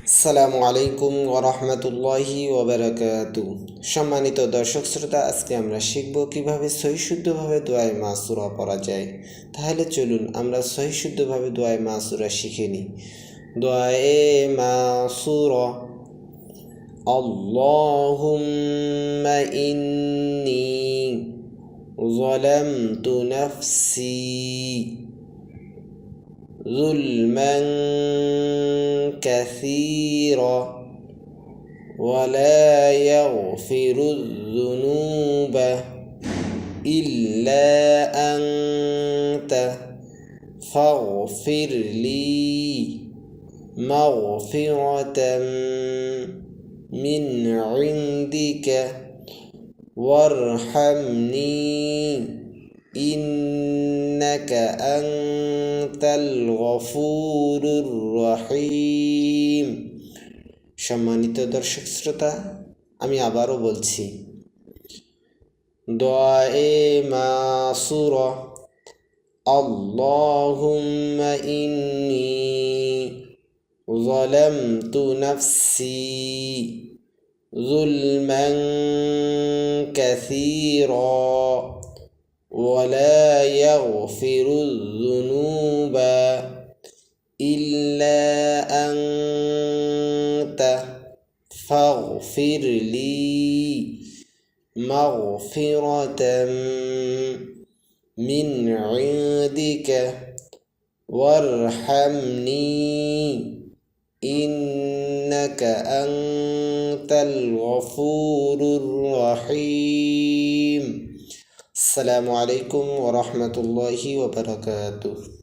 আসসালামু আলাইকুম ওরহমতুল্লাহি ওবারাকাতু। সম্মানিত দর্শক শ্রোতা, আজকে আমরা শিখব কিভাবে সহিশুদ্ধভাবে দোয়ায়ে মাসুরা পড়া যায়। তাহলে চলুন আমরা সহিশুদ্ধভাবে দোয়ায়ে মাসুরা শিখে নিই। দোয়ায়ে মাসুরা: আল্লাহুম্মা ইন্নী যালামতু নাফসি ظلما كثيرا ولا يغفر الذنوب إلا أنت فاغفر لي مغفرة من عندك وارحمني إنك أنت الغفور الرحيم। সম্মানিত দর্শক শ্রোতা, আমি আবারও বলছি, দোয়ায়ে মাসুরা: আল্লাহুম্মা ইন্নী যালামতু নাফসি যুলমান কাসীরা ولا يغفر الذنوب إلا أنت فاغفر لي مغفرة من عندك وارحمني إنك أنت الغفور الرحيم। আসসালামু আলাইকুম ওরহমতুল্লাহি ওবারাকাতুহু।